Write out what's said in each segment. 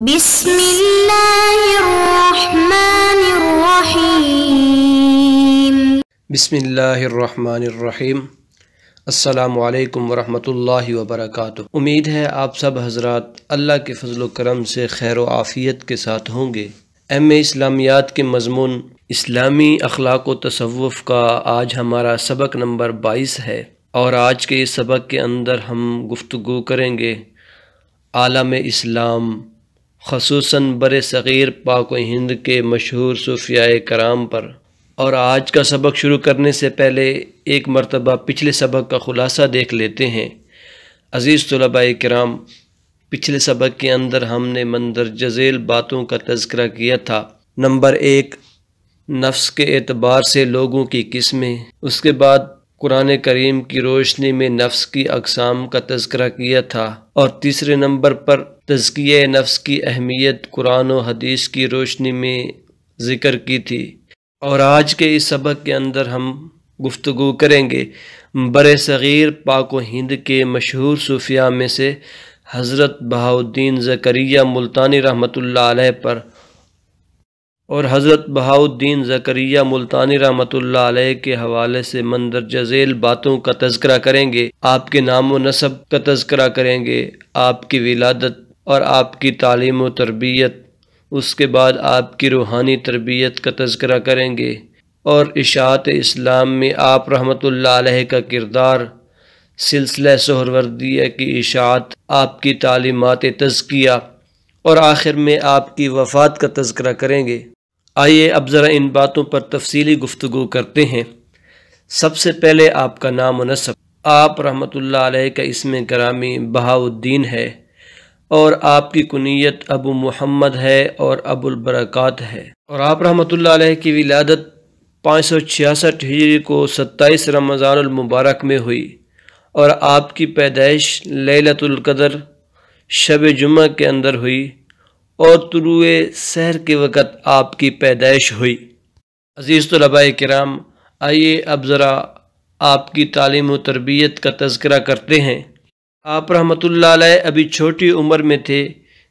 بسم اللہ الرحمن الرحیم بسم اللہ الرحمن الرحیم۔ السلام علیکم ورحمۃ اللہ وبرکاتہ۔ امید ہے آپ سب حضرات اللہ کے فضل و کرم سے خیر و عافیت کے ساتھ ہوں گے۔ اسلامیات کے مضمون اسلامی اخلاق و تصوف کا آج ہمارا سبق نمبر 22 ہے، اور آج کے اس سبق کے اندر ہم گفتگو کریں گے عالم اسلام، خصوصاً بر صغیر پاک و ہند کے مشہور صوفیاء کرام پر۔ اور آج کا سبق شروع کرنے سے پہلے ایک مرتبہ پچھلے سبق کا خلاصہ دیکھ لیتے ہیں۔ عزیز طلباء کرام، پچھلے سبق کے اندر ہم نے مندرجہ ذیل باتوں کا تذکرہ کیا تھا۔ نمبر 1، نفس کے اعتبار سے لوگوں کی قسمیں، اس کے بعد قرآن کریم کی روشنی میں نفس کی اقسام کا تذکرہ کیا تھا، اور تیسرے نمبر پر تزکیہ نفس کی اہمیت قرآن و حدیث کی روشنی میں ذکر کی تھی۔ اور آج کے اس سبق کے اندر ہم گفتگو کریں گے بر صغیر پاک و ہند کے مشہور صوفیاء میں سے حضرت بہاؤالدین زکریا ملتانی رحمۃ اللہ علیہ پر۔ اور حضرت بہاؤالدین زکریا ملتانی رحمۃ اللہ علیہ کے حوالے سے مندرجہ ذیل باتوں کا تذکرہ کریں گے، آپ کے نام و نسب کا تذکرہ کریں گے، آپ کی ولادت اور آپ کی تعلیم و تربیت، اس کے بعد آپ کی روحانی تربیت کا تذکرہ کریں گے، اور اشاعت اسلام میں آپ رحمۃ اللہ علیہ کا کردار، سلسلہ سہروردیہ کی اشاعت، آپ کی تعلیمات تزکیہ، اور آخر میں آپ کی وفات کا تذکرہ کریں گے۔ آئیے اب ذرا ان باتوں پر تفصیلی گفتگو کرتے ہیں۔ سب سے پہلے آپ کا نام و نسب۔ آپ رحمۃ اللہ علیہ کا اسم گرامی بہاؤالدین ہے، اور آپ کی کنیت ابو محمد ہے اور ابو البرکات ہے، اور آپ رحمۃ اللہ علیہ کی ولادت 566 ہجری کو 27 رمضان المبارک میں ہوئی، اور آپ کی پیدائش لیلۃ القدر شب جمعہ کے اندر ہوئی، اور طلوع سحر کے وقت آپ کی پیدائش ہوئی۔ عزیز طلباء کرام، آئیے اب ذرا آپ کی تعلیم و تربیت کا تذکرہ کرتے ہیں۔ آپ رحمۃ اللہ علیہ ابھی چھوٹی عمر میں تھے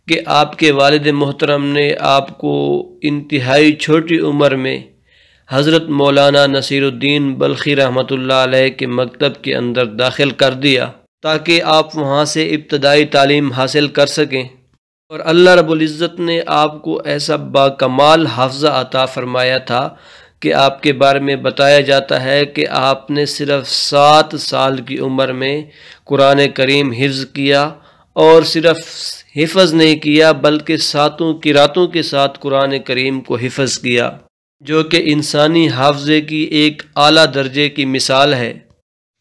کہ آپ کے والد محترم نے آپ کو انتہائی چھوٹی عمر میں حضرت مولانا نصیر الدین بلخی رحمۃ اللہ علیہ کے مکتب کے اندر داخل کر دیا، تاکہ آپ وہاں سے ابتدائی تعلیم حاصل کر سکیں۔ اور اللہ رب العزت نے آپ کو ایسا باکمال حافظہ عطا فرمایا تھا کہ آپ کے بارے میں بتایا جاتا ہے کہ آپ نے صرف 7 سال کی عمر میں قرآن کریم حفظ کیا، اور صرف حفظ نہیں کیا بلکہ 7 قراتوں کے ساتھ قرآن کریم کو حفظ کیا، جو کہ انسانی حافظے کی ایک اعلیٰ درجے کی مثال ہے۔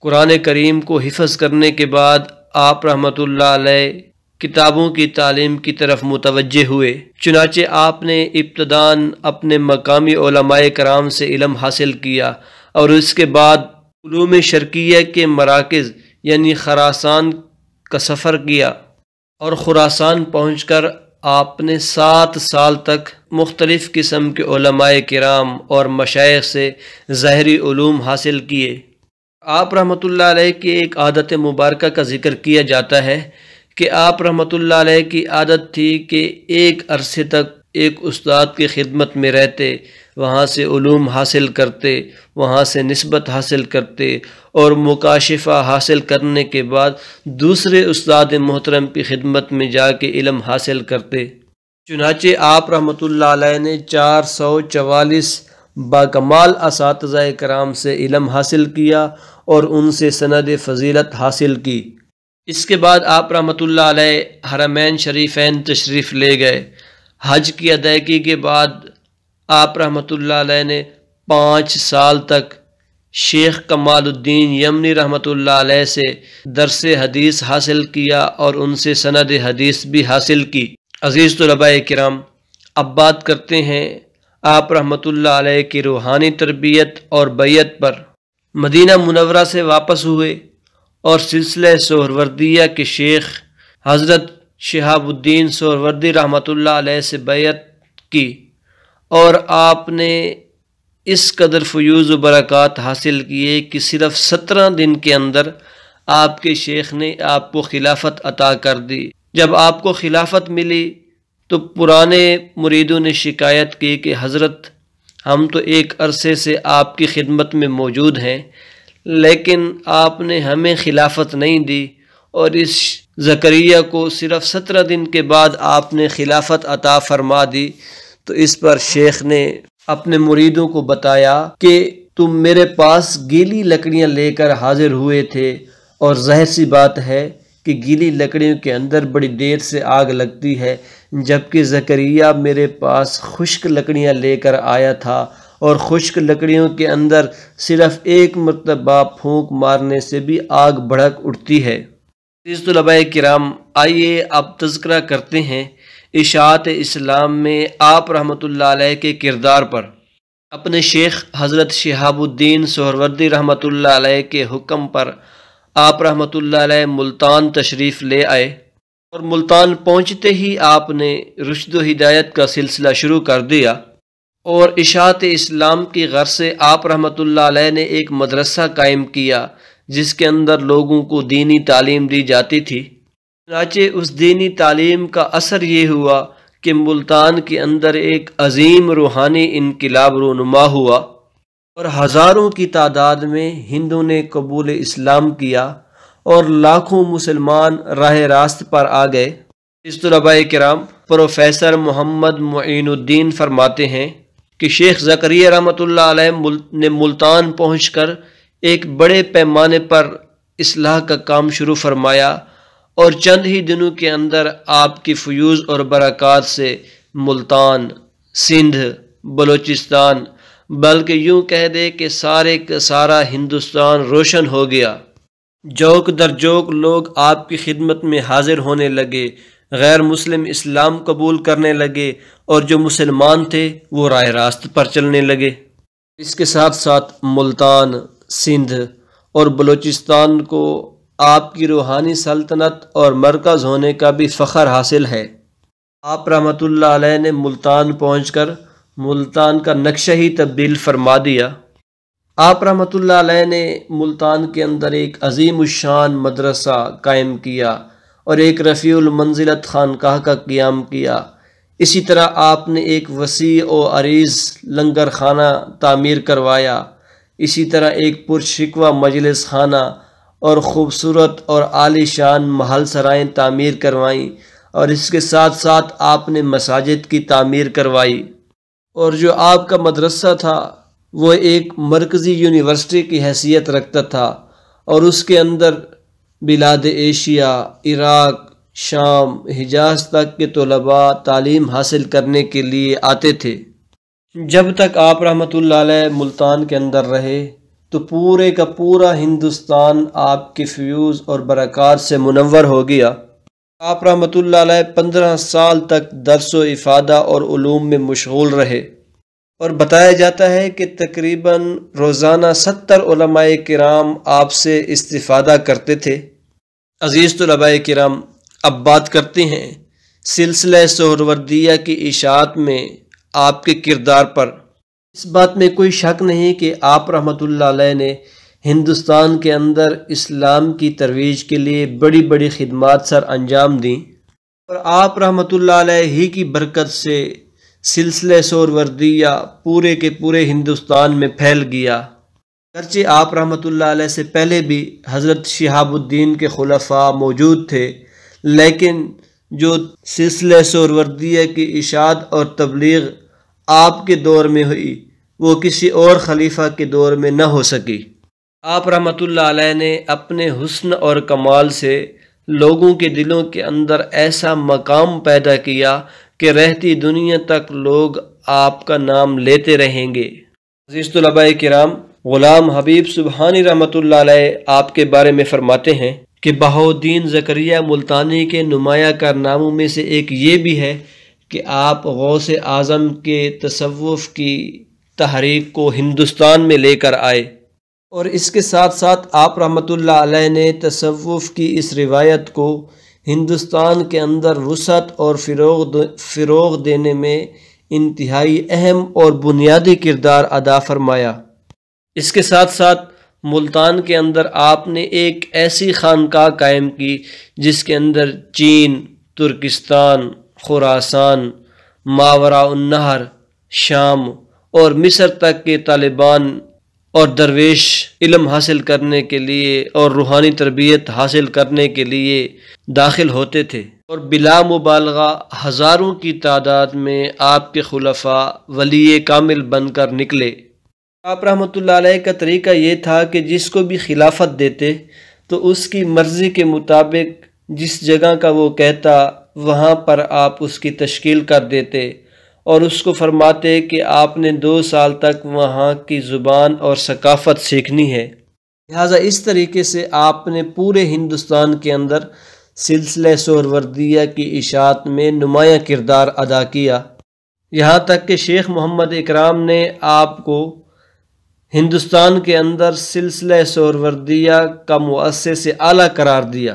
قرآن کریم کو حفظ کرنے کے بعد آپ رحمۃ اللہ علیہ کتابوں کی تعلیم کی طرف متوجہ ہوئے، چنانچہ آپ نے ابتداً اپنے مقامی علماء کرام سے علم حاصل کیا، اور اس کے بعد علوم شرقیہ کے مراکز یعنی خراسان کا سفر کیا، اور خراسان پہنچ کر آپ نے 7 سال تک مختلف قسم کے علماء کرام اور مشائخ سے ظاہری علوم حاصل کیے۔ آپ رحمۃ اللہ علیہ کی ایک عادت مبارکہ کا ذکر کیا جاتا ہے کہ آپ رحمۃ اللہ علیہ کی عادت تھی کہ ایک عرصے تک ایک استاد کی خدمت میں رہتے، وہاں سے علوم حاصل کرتے، وہاں سے نسبت حاصل کرتے، اور مکاشفہ حاصل کرنے کے بعد دوسرے استاد محترم کی خدمت میں جا کے علم حاصل کرتے۔ چنانچہ آپ رحمۃ اللہ علیہ نے 444 باکمال اساتذہ کرام سے علم حاصل کیا، اور ان سے سند فضیلت حاصل کی۔ اس کے بعد آپ رحمۃ اللہ علیہ حرمین شریفین تشریف لے گئے۔ حج کی ادائیگی کے بعد آپ رحمۃ اللہ علیہ نے 5 سال تک شیخ کمال الدین یمنی رحمۃ اللہ علیہ سے درس حدیث حاصل کیا، اور ان سے سند حدیث بھی حاصل کی۔ عزیز طلباء کرام، اب بات کرتے ہیں آپ رحمۃ اللہ علیہ کی روحانی تربیت اور بیعت پر۔ مدینہ منورہ سے واپس ہوئے، اور سلسلہ سہروردیہ کے شیخ حضرت شہاب الدین سہروردی رحمۃ اللہ علیہ سے بیعت کی، اور آپ نے اس قدر فیوز و برکات حاصل کیے کہ صرف 17 دن کے اندر آپ کے شیخ نے آپ کو خلافت عطا کر دی۔ جب آپ کو خلافت ملی تو پرانے مریدوں نے شکایت کی کہ حضرت ہم تو ایک عرصے سے آپ کی خدمت میں موجود ہیں، لیکن آپ نے ہمیں خلافت نہیں دی، اور اس زکریا کو صرف 17 دن کے بعد آپ نے خلافت عطا فرما دی۔ تو اس پر شیخ نے اپنے مریدوں کو بتایا کہ تم میرے پاس گیلی لکڑیاں لے کر حاضر ہوئے تھے، اور ظاہر سی بات ہے کہ گیلی لکڑیوں کے اندر بڑی دیر سے آگ لگتی ہے، جبکہ زکریا میرے پاس خشک لکڑیاں لے کر آیا تھا، اور خشک لکڑیوں کے اندر صرف ایک مرتبہ پھونک مارنے سے بھی آگ بھڑک اٹھتی ہے۔ عزیز طلباء کرام، آئیے اب تذکرہ کرتے ہیں اشاعت اسلام میں آپ رحمۃ اللہ علیہ کے کردار پر۔ اپنے شیخ حضرت شہاب الدین سہروردی رحمۃ اللہ علیہ کے حکم پر آپ رحمۃ اللہ علیہ ملتان تشریف لے آئے، اور ملتان پہنچتے ہی آپ نے رشد و ہدایت کا سلسلہ شروع کر دیا، اور اشاعت اسلام کی غرض سے آپ رحمۃ اللہ علیہ نے ایک مدرسہ قائم کیا جس کے اندر لوگوں کو دینی تعلیم دی جاتی تھی۔ چنانچہ اس دینی تعلیم کا اثر یہ ہوا کہ ملتان کے اندر ایک عظیم روحانی انقلاب رونما ہوا، اور ہزاروں کی تعداد میں ہندوؤں نے قبول اسلام کیا، اور لاکھوں مسلمان راہ راست پر آ گئے۔ اس طلباء کرام، پروفیسر محمد معین الدین فرماتے ہیں کہ شیخ زکریا رحمۃ اللہ علیہ نے ملتان پہنچ کر ایک بڑے پیمانے پر اصلاح کا کام شروع فرمایا، اور چند ہی دنوں کے اندر آپ کی فیوض اور برکات سے ملتان، سندھ، بلوچستان، بلکہ یوں کہہ دے کہ سارے کا سارا ہندوستان روشن ہو گیا۔ جوک در جوک لوگ آپ کی خدمت میں حاضر ہونے لگے، غیر مسلم اسلام قبول کرنے لگے، اور جو مسلمان تھے وہ راہ راست پر چلنے لگے۔ اس کے ساتھ ساتھ ملتان، سندھ اور بلوچستان کو آپ کی روحانی سلطنت اور مرکز ہونے کا بھی فخر حاصل ہے۔ آپ رحمۃ اللہ علیہ نے ملتان پہنچ کر ملتان کا نقشہ ہی تبدیل فرما دیا۔ آپ رحمۃ اللہ علیہ نے ملتان کے اندر ایک عظیم الشان مدرسہ قائم کیا، اور ایک رفیع المنزلت خانقاہ کا قیام کیا۔ اسی طرح آپ نے ایک وسیع و عریض لنگر خانہ تعمیر کروایا، اسی طرح ایک پرشکوہ مجلس خانہ اور خوبصورت اور عالی شان محل سرائیں تعمیر کروائیں، اور اس کے ساتھ ساتھ آپ نے مساجد کی تعمیر کروائی، اور جو آپ کا مدرسہ تھا وہ ایک مرکزی یونیورسٹی کی حیثیت رکھتا تھا، اور اس کے اندر بلاد ایشیا، عراق، شام، حجاز تک کے طلباء تعلیم حاصل کرنے کے لیے آتے تھے۔ جب تک آپ رحمۃ اللہ علیہ ملتان کے اندر رہے تو پورے کا پورا ہندوستان آپ کی فیوض اور برکات سے منور ہو گیا۔ آپ رحمۃ اللہ علیہ 15 سال تک درس و افادہ اور علوم میں مشغول رہے، اور بتایا جاتا ہے کہ تقریباً روزانہ 70 علماء کرام آپ سے استفادہ کرتے تھے۔ عزیز طلباء کرام، اب بات کرتے ہیں سلسلہ سہروردیہ کی اشاعت میں آپ کے کردار پر۔ اس بات میں کوئی شک نہیں کہ آپ رحمۃ اللہ علیہ نے ہندوستان کے اندر اسلام کی ترویج کے لیے بڑی بڑی خدمات سر انجام دیں، اور آپ رحمۃ اللہ علیہ ہی کی برکت سے سلسلہ سہروردیہ پورے کے پورے ہندوستان میں پھیل گیا۔ اگرچہ آپ رحمۃ اللہ علیہ سے پہلے بھی حضرت شہاب الدین کے خلفاء موجود تھے، لیکن جو سلسلہ سہروردیہ کی اشاعت اور تبلیغ آپ کے دور میں ہوئی وہ کسی اور خلیفہ کے دور میں نہ ہو سکی۔ آپ رحمۃ اللہ علیہ نے اپنے حسن اور کمال سے لوگوں کے دلوں کے اندر ایسا مقام پیدا کیا کہ رہتی دنیا تک لوگ آپ کا نام لیتے رہیں گے۔ عزیز طلباء کرام، غلام حبیب سبحانی رحمۃ اللہ علیہ آپ کے بارے میں فرماتے ہیں کہ بہاؤالدین زکریا ملتانی کے نمایاں کارناموں میں سے ایک یہ بھی ہے کہ آپ غوث اعظم کے تصوف کی تحریک کو ہندوستان میں لے کر آئے، اور اس کے ساتھ ساتھ آپ رحمۃ اللہ علیہ نے تصوف کی اس روایت کو ہندوستان کے اندر وسعت اور فروغ دینے میں انتہائی اہم اور بنیادی کردار ادا فرمایا۔ اس کے ساتھ ساتھ ملتان کے اندر آپ نے ایک ایسی خانقاہ قائم کی جس کے اندر چین، ترکستان، خراسان، ماوراء النہر، شام اور مصر تک کے طالبان اور درویش علم حاصل کرنے کے لیے اور روحانی تربیت حاصل کرنے کے لیے داخل ہوتے تھے، اور بلا مبالغہ ہزاروں کی تعداد میں آپ کے خلفاء ولی کامل بن کر نکلے۔ آپ رحمۃ اللہ علیہ کا طریقہ یہ تھا کہ جس کو بھی خلافت دیتے تو اس کی مرضی کے مطابق جس جگہ کا وہ کہتا وہاں پر آپ اس کی تشکیل کر دیتے، اور اس کو فرماتے کہ آپ نے 2 سال تک وہاں کی زبان اور ثقافت سیکھنی ہے۔ لہٰذا اس طریقے سے آپ نے پورے ہندوستان کے اندر سلسلہ سہروردیہ کی اشاعت میں نمایاں کردار ادا کیا، یہاں تک کہ شیخ محمد اکرام نے آپ کو ہندوستان کے اندر سلسلہ سہروردیہ کا مؤسس اعلیٰ قرار دیا۔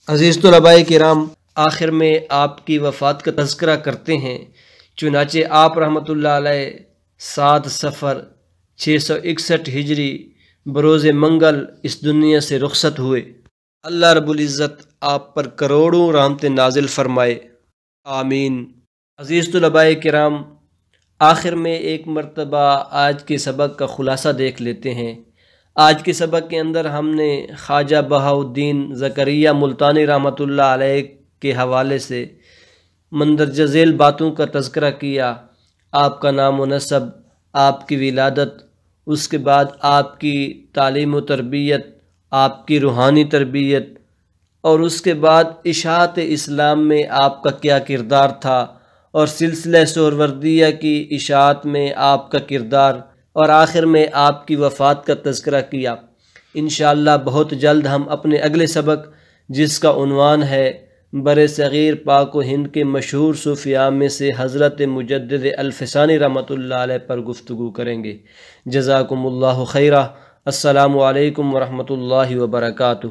عزیز طلباء کرام، آخر میں آپ کی وفات کا تذکرہ کرتے ہیں۔ چنانچہ آپ رحمۃ اللہ علیہ 7 صفر 661 ہجری بروز منگل اس دنیا سے رخصت ہوئے۔ اللہ رب العزت آپ پر کروڑوں رحمتیں نازل فرمائے، آمین۔ عزیز طلباء کرام، آخر میں ایک مرتبہ آج کے سبق کا خلاصہ دیکھ لیتے ہیں۔ آج کے سبق کے اندر ہم نے خواجہ بہاؤالدین زکریا ملتانی رحمۃ اللہ علیہ کے حوالے سے مندرجہ ذیل باتوں کا تذکرہ کیا، آپ کا نام و نسب، آپ کی ولادت، اس کے بعد آپ کی تعلیم و تربیت، آپ کی روحانی تربیت، اور اس کے بعد اشاعت اسلام میں آپ کا کیا کردار تھا، اور سلسلہ سہروردیہ کی اشاعت میں آپ کا کردار، اور آخر میں آپ کی وفات کا تذکرہ کیا۔ انشاءاللہ بہت جلد ہم اپنے اگلے سبق، جس کا عنوان ہے بر صغیر پاک و ہند کے مشہور صوفیاء میں سے حضرت مجدد الفسانی رحمۃ اللہ علیہ پر گفتگو کریں گے۔ جزاکم اللہ خیرہ۔ السلام علیکم ورحمۃ اللہ وبرکاتہ۔